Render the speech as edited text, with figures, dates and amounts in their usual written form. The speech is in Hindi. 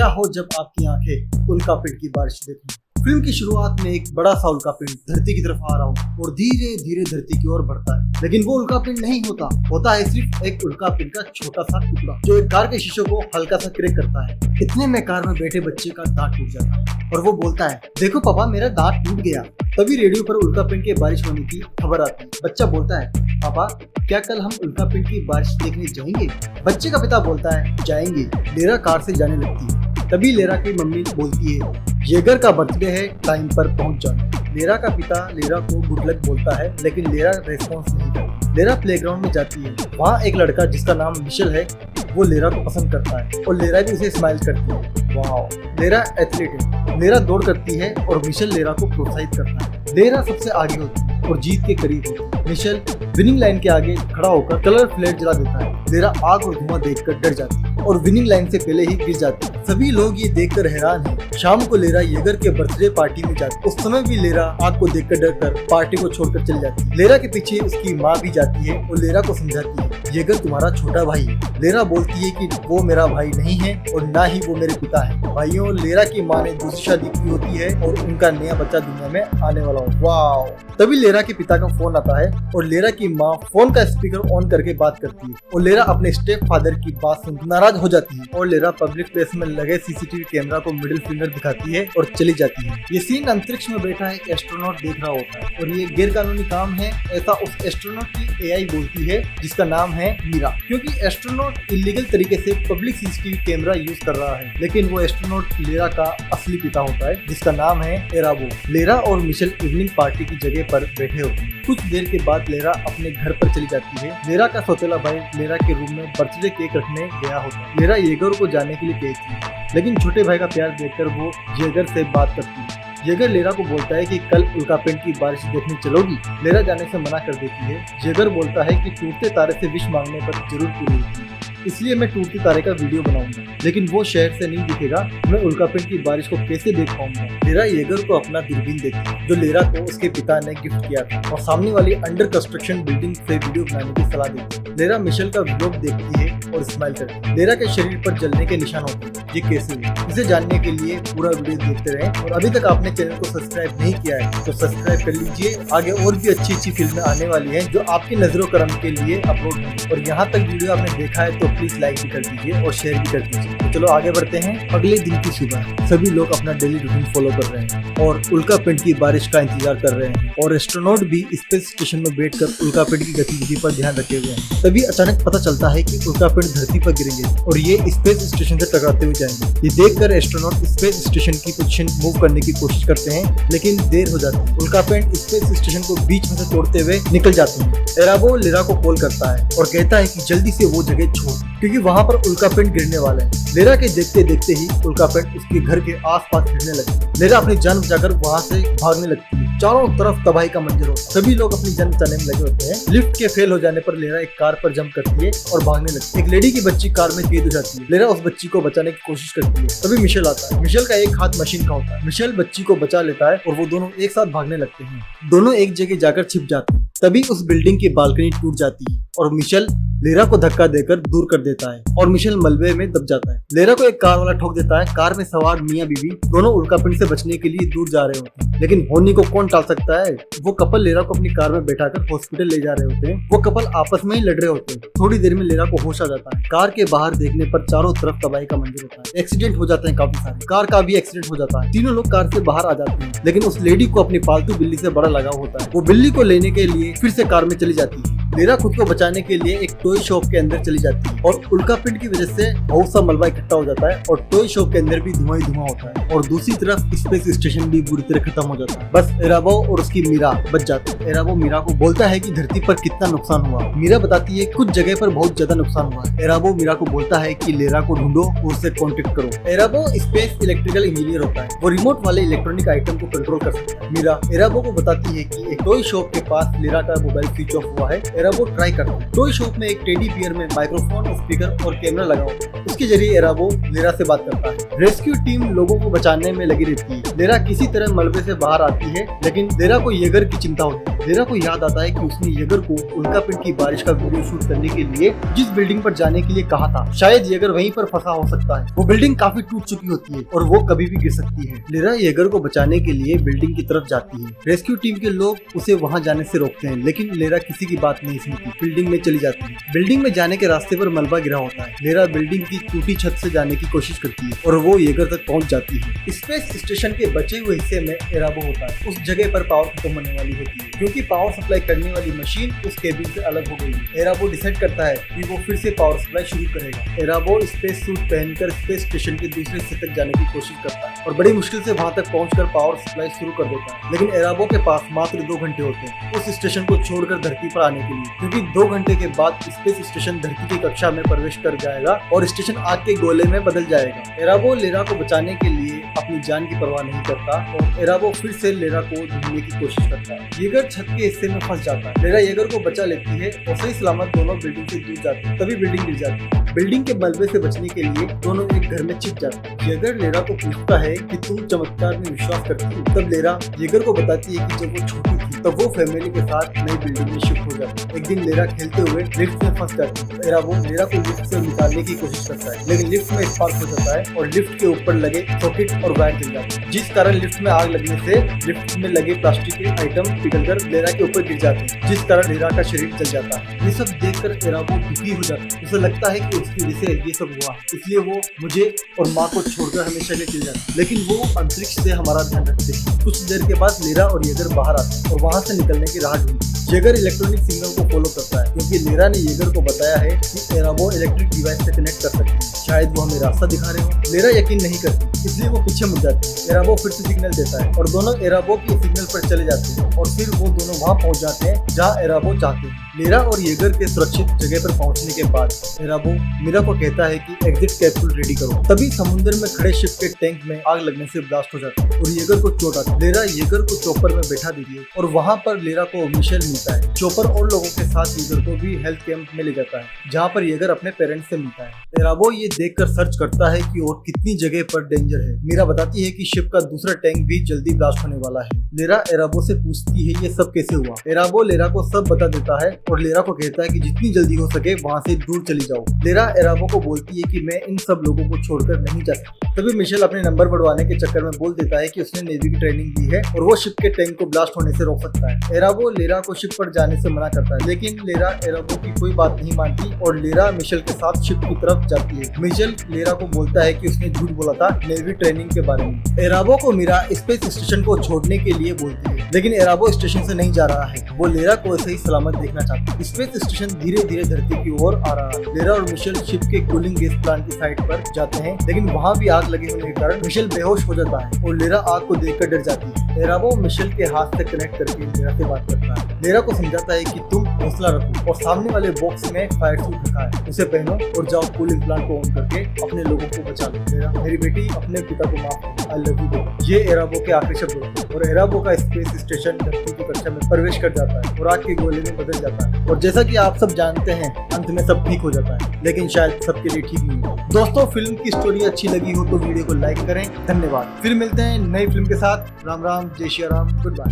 क्या हो जब आपकी आंखें उल्कापिंड की बारिश देखें। फिल्म की शुरुआत में एक बड़ा सा उल्कापिंड धरती की तरफ आ रहा हो और धीरे धीरे धरती की ओर बढ़ता है, लेकिन वो उल्कापिंड नहीं होता है सिर्फ एक उल्कापिंड का छोटा सा टुकड़ा जो एक कार के शीशे को हल्का सा क्रैक करता है। इतने में कार में बैठे बच्चे का दांत टूट जाता है और वो बोलता है, देखो पापा मेरा दांत टूट गया। तभी रेडियो पर उल्कापिंड के बारिश होने की खबर आती है। बच्चा बोलता है, पापा क्या कल हम उल्कापिंड की बारिश देखने जाएंगे? बच्चे का पिता बोलता है, जाएंगे। लेरा कार से जाने लगती है। तभी लेरा की मम्मी बोलती है, येगर का बर्थडे है, टाइम पर पहुंच जाना। लेरा का पिता लेरा को गुड लक बोलता है, लेकिन लेरा रेस्पॉन्स नहीं करती। लेरा प्लेग्राउंड में जाती है। वहाँ एक लड़का जिसका नाम मिशेल है वो लेरा को पसंद करता है और लेरा भी उसे स्माइल करती है। वाओ, लेरा एथलीट है। लेरा दौड़ करती है और मिशेल लेरा को प्रोत्साहित करता है। लेरा सबसे आगे होती है और जीत के करीब होती है। मिशेल विनिंग लाइन के आगे खड़ा होकर कलर फ्लेयर जला देता है। लेरा आग और धुआं देखकर डर जाती है और विनिंग लाइन से पहले ही गिर जाती है। सभी लोग ये देखकर हैरान हैं। शाम को लेरा येगर के बर्थडे पार्टी में जाती है। उस समय भी लेरा आग को देखकर डरकर पार्टी को छोड़कर चली जाती है। लेरा के पीछे उसकी माँ भी जाती है और लेरा को समझाती है, येगर तुम्हारा छोटा भाई है। लेरा बोलती है कि वो मेरा भाई नहीं है और ना ही वो मेरे पिता है। भाइयों, लेरा की माँ ने दूसरी शादी की होती है और उनका नया बच्चा दुनिया में आने वाला हो। वाओ! तभी लेरा के पिता का फोन आता है और लेरा की माँ फोन का स्पीकर ऑन करके बात करती है और लेरा अपने स्टेप फादर की बात सुन नाराज हो जाती है और लेरा पब्लिक प्लेस में लगे सीसीटीवी कैमरा को मिडिल फिंगर दिखाती है और चली जाती है। ये सीन अंतरिक्ष में बैठा एक एस्ट्रोनॉट देख रहा होता है और ये गैर कानूनी काम है, ऐसा उस एस्ट्रोनॉट की एआई बोलती है जिसका नाम है मीरा। क्योंकि एस्ट्रोनॉट इलीगल तरीके से पब्लिक सीसीटीवी कैमरा यूज कर रहा है, लेकिन वो एस्ट्रोनॉट लेरा का असली पिता होता है जिसका नाम है एराबो। लेरा और मिशेल इवनिंग पार्टी की जगह पर बैठे होते हैं। कुछ देर के बाद लेरा अपने घर पर चली जाती है। लेरा का सौतेला भाई लेरा के रूम में बर्थडे केक रखने गया होता है। लेरा येगर को जाने के लिए कहती है, लेकिन छोटे भाई का प्यार देखकर वो येगर से बात करती है। येगर लेरा को बोलता है कि कल उल्कापिंड की बारिश देखने चलोगी? लेरा जाने से मना कर देती है। येगर बोलता है कि टूटते तारे से विश मांगने पर जरूर पूरी होती है, इसलिए मैं टूटते तारे का वीडियो बनाऊंगा, लेकिन वो शहर से नहीं दिखेगा। मैं उल्कापिंड की बारिश को कैसे देख पाऊंगा? लेरा येगर को अपना दूरबीन देती है जो लेरा को उसके पिता ने गिफ्ट किया था और सामने वाली अंडर कंस्ट्रक्शन बिल्डिंग से वीडियो बनाने की सलाह देती है। लेरा मिशेल का व्लॉग देखती है और स्माइल करती है। लेरा के शरीर पर जलने के निशान होते हैं। ये कैसे हुआ? इसे जानने के लिए पूरा वीडियो देखते रहें और अभी तक आपने चैनल को सब्सक्राइब नहीं किया है तो सब्सक्राइब कर लीजिए। आगे और भी अच्छी अच्छी फिल्में आने वाली हैं जो आपकी नजरों करम के लिए अपलोड होंगी। और यहाँ तक वीडियो आपने देखा है तो प्लीज लाइक भी कर दीजिए और शेयर भी कर दीजिए। तो चलो आगे बढ़ते हैं। अगले दिन की सुबह सभी लोग अपना डेली रूटीन फॉलो कर रहे हैं और उल्कापिंड की बारिश का इंतजार कर रहे हैं और एस्ट्रोनॉट भी स्पेस स्टेशन में बैठकर उल्कापिंड की गतिविधि पर ध्यान रखे हुए हैं। तभी अचानक पता चलता है कि उल्कापिंड धरती पर गिरेंगे और ये स्पेस स्टेशन से टकराते हुए जाएंगे। ये देखकर एस्ट्रोनॉट स्पेस स्टेशन की पोजीशन मूव करने की कोशिश करते हैं, लेकिन देर हो जाती है। उल्कापिंड स्पेस स्टेशन को बीच में से तोड़ते हुए निकल जाते हैं। एराबो लेरा को कॉल करता है और कहता है कि जल्दी से वो जगह छोड़, क्योंकि वहाँ पर उल्कापिंड गिरने वाला है। लेरा के देखते देखते ही उल्कापिंड उसके घर के आसपास गिरने लगे। लेरा अपनी जान बचाकर वहाँ से भागने लगती है। चारों तरफ तबाही का मंजर होता है। सभी लोग अपनी जान बचाने में लगे होते हैं। लिफ्ट के फेल हो जाने पर लेरा एक कार पर जंप करती है और भागने लगती है। एक लेडी की बच्ची कार में कैद हो जाती है। लेरा उस बच्ची को बचाने की कोशिश करती है। तभी मिशेल आता है। मिशेल का एक हाथ मशीन का होता है। मिशेल बच्ची को बचा लेता है और वो दोनों एक साथ भागने लगते हैं। दोनों एक जगह जाकर छिप जाते हैं। तभी उस बिल्डिंग की बालकनी टूट जाती है और मिशेल लेरा को धक्का देकर दूर कर देता है और मिशेल मलबे में दब जाता है। लेरा को एक कार वाला ठोक देता है। कार में सवार मियां बीवी दोनों उल्कापिंड से बचने के लिए दूर जा रहे होते हैं, लेकिन होनी को कौन टाल सकता है? वो कपल लेरा को अपनी कार में बैठाकर हॉस्पिटल ले जा रहे होते हैं। वो कपल आपस में ही लड़ रहे होते हैं। थोड़ी देर में लेरा को होश आ जाता है। कार के बाहर देखने पर चारों तरफ तबाही का मंजर होता है। एक्सीडेंट हो जाते हैं काफी सारे। कार का भी एक्सीडेंट हो जाता है। तीनों लोग कार से बाहर आ जाते हैं, लेकिन उस लेडी को अपनी पालतू बिल्ली से बड़ा लगाव होता है। वो बिल्ली को लेने के लिए फिर से कार में चली जाती है। लेरा खुद को बचाने के लिए एक टॉय शॉप के अंदर चली जाती है और उल्कापिंड की वजह से बहुत सा मलबा इकट्ठा हो जाता है और टॉय शॉप के अंदर भी धुआं ही धुआं होता है और दूसरी तरफ स्पेस स्टेशन भी बुरी तरह खत्म हो जाता है। बस एराबो और उसकी मीरा बच जाती है। एराबो मीरा को बोलता है कि धरती पर कितना नुकसान हुआ। मीरा बताती है कुछ जगह पर बहुत ज्यादा नुकसान हुआ। एराबो मीरा को बोलता है कि लेरा को ढूंढो और उससे कॉन्टेक्ट करो। एराबो स्पेस इलेक्ट्रिकल इंजीनियर होता है। वो रिमोट वाले इलेक्ट्रॉनिक आइटम को कंट्रोल कर सकता है। मीरा एराबो को बताती है कि एक टॉय शॉप के पास लेरा का मोबाइल स्विच ऑफ हुआ है। एराबो ट्राई करता है। टॉय शॉप में एक टेडी बियर में माइक्रोफोन, स्पीकर और कैमरा लगा हुआ है। उसके जरिए एराबो लेरा से बात करता है। रेस्क्यू टीम लोगों को बचाने में लगी रहती है। लेरा किसी तरह मलबे से बाहर आती है, लेकिन लेरा को येगर की चिंता होती है। लेरा को याद आता है कि उसने येगर को उल्कापिंड की बारिश का वीडियो शूट करने के लिए जिस बिल्डिंग पर जाने के लिए कहा था, शायद येगर वहीं पर फंसा हो सकता है। वो बिल्डिंग काफी टूट चुकी होती है और वो कभी भी गिर सकती है। लेरा येगर को बचाने के लिए बिल्डिंग की तरफ जाती है। रेस्क्यू टीम के लोग उसे वहां जाने से रोकते हैं, लेकिन लेरा किसी की बात नहीं सुनती, बिल्डिंग में चली जाती है। बिल्डिंग में जाने के रास्ते पर मलबा गिरा होता है। लेरा बिल्डिंग की टूटी छत से जाने की कोशिश करती है और वो येगर तक पहुंच जाती है। स्पेस स्टेशन के बचे हुए हिस्से में एराबो होता है। उस जगह पर पावर खत्म होने वाली होती है क्योंकि पावर सप्लाई करने वाली मशीन उस केबिन से अलग हो गई है। एराबो डिसाइड करता है कि वो फिर से पावर सप्लाई शुरू करेगा। एराबो स्पेस सूट पहनकर स्पेस स्टेशन के दूसरे हिस्से तक जाने की कोशिश करता है और बड़ी मुश्किल से वहां तक पहुंचकर पावर सप्लाई शुरू कर देता है। लेकिन एराबो के पास मात्र 2 घंटे होते हैं उस स्टेशन को छोड़कर धरती पर आने के लिए, क्योंकि 2 घंटे के बाद स्पेस स्टेशन धरती की कक्षा में प्रवेश कर जाएगा और स्टेशन आग के गोले में बदल जाएगा। एराबो लेरा को बचाने के लिए अपनी जान की परवाह नहीं करता और एराबो फिर से लेरा को ढूंढने की कोशिश करता है। येगर छत के हिस्से में फंस जाता है। लेरा येगर को बचा लेती है और सही सलामत दोनों बिल्डिंग से दूर जाते हैं। तभी बिल्डिंग गिर जाती है। बिल्डिंग के मलबे से बचने के लिए दोनों एक घर में छिप जाते हैं। येगर लेरा को पूछता है कि तुम चमत्कार में विश्वास करती हो। तब लेरा येगर को बताती है कि जब वो छोटी थी तब वो फैमिली के साथ नई बिल्डिंग में शिफ्ट हो जाती है। एक दिन लेरा खेलते हुए लिफ्ट में फंस जाती है। एराबो लेरा को लिफ्ट से निकालने की कोशिश करता है, लेकिन लिफ्ट में स्पार्क हो जाता है और लिफ्ट के ऊपर लगे सॉकेट और वायर जल जाते हैं, जिस कारण लिफ्ट में आग लगने से लिफ्ट में लगे प्लास्टिक के आइटम पिघलकर लेरा के ऊपर गिर जाते हैं, जिस कारण लेरा का शरीर जल जाता है। ये सब देखकर एराबो दुखी हो जाता है। उसे लगता है कि उसकी वजह से ये सब हुआ, इसलिए वो मुझे और माँ को छोड़कर हमेशा के लिए चले जाते हैं। लेकिन वो अंतरिक्ष से हमारा ध्यान रखते हैं। कुछ देर के बाद लेरा और येगर बाहर आते हैं और वहाँ से निकलने की राह ढूंढते हैं। येगर इलेक्ट्रॉनिक सिग्नल को फॉलो करता है क्योंकि लेरा ने येगर को बताया है कि एराबो इलेक्ट्रिक डिवाइस से कनेक्ट कर सकते हैं। शायद वो हमें रास्ता दिखा रहे हो। लेरा यकीन नहीं करती, इसलिए वो पीछे मुड़ जाती है। एराबो फिर से सिग्नल देता है और दोनों एराबो के सिग्नल पर चले जाते हैं और फिर वो दोनों वहाँ पहुँच जाते हैं जहाँ एराबो चाहते हैं। लेरा और येगर के सुरक्षित जगह पर पहुंचने के बाद एराबो मीरा को कहता है कि एग्जिट कैप्सूल रेडी करो। तभी समुद्र में खड़े शिप के टैंक में आग लगने से ब्लास्ट हो जाता है और येगर को चोट आती है। लेरा येगर को चॉपर में बैठा देती है और वहाँ पर लेरा को मिशेल मिलता है। चॉपर और लोगों के साथ येगर को भी हेल्थ कैंप में ले जाता है जहाँ पर येगर अपने पेरेंट्स से मिलता है। एराबो ये देखकर सर्च करता है कि और कितनी जगह पर डेंजर है। मीरा बताती है कि शिप का दूसरा टैंक भी जल्दी ब्लास्ट होने वाला है। लेरा एराबो से पूछती है ये सब कैसे हुआ। एराबो लेरा को सब बता देता है और लेरा को कहता है कि जितनी जल्दी हो सके वहाँ से दूर चली जाओ। लेरा एराबो को बोलती है कि मैं इन सब लोगों को छोड़कर नहीं जा सकती। तभी मिशेल अपने नंबर बढ़वाने के चक्कर में बोल देता है कि उसने नेवी की ट्रेनिंग ली है और वो शिप के टैंक को ब्लास्ट होने से रोक सकता है। एराबो लेरा को शिप पर जाने से मना करता है, लेकिन लेरा एराबो की कोई बात नहीं मानती और लेरा मिशेल के साथ शिप की तरफ जाती है। मिशेल लेरा को बोलता है कि उसने झूठ बोला था नेवी ट्रेनिंग के बारे में। एराबो को मीरा स्पेस स्टेशन को छोड़ने के लिए बोलती है, लेकिन एराबो स्टेशन से नहीं जा रहा है। वो लेरा को ऐसे ही सलामत देखना चाहता है। स्पेस स्टेशन धीरे धीरे धरती की ओर आ रहा है। लेरा और मिशेल शिप के कूलिंग गैस प्लांट की साइड पर जाते हैं, लेकिन वहाँ भी आग लगे होने के कारण मिशेल बेहोश हो जाता है और लेरा आग को देखकर डर जाती है। एराबो मिशेल के हाथ से कनेक्ट करके लेरा से बात करता है। लेरा को समझाता है कि तुम हौसला रखो और सामने वाले बॉक्स में फायर सूट रखा है, उसे पहनो और जाओ कूलिंग प्लांट को ऑन करके अपने लोगों को बचा लो। लेरा, मेरी बेटी, अपने पिता को माफ, आई लव यू। ये एराबो के आखिरी शब्द होते हैं और एराबो का स्पेस स्टेशन धरती की कक्षा में प्रवेश कर जाता है और आग के गोले में बदल जाता है। और जैसा कि आप सब जानते हैं अंत में सब ठीक हो जाता है, लेकिन शायद सबके लिए ठीक नहीं हो। दोस्तों, फिल्म की स्टोरी अच्छी लगी हो तो वीडियो को लाइक करें। धन्यवाद। फिर मिलते हैं नई फिल्म के साथ। राम राम, जय श्री राम, गुड बाय।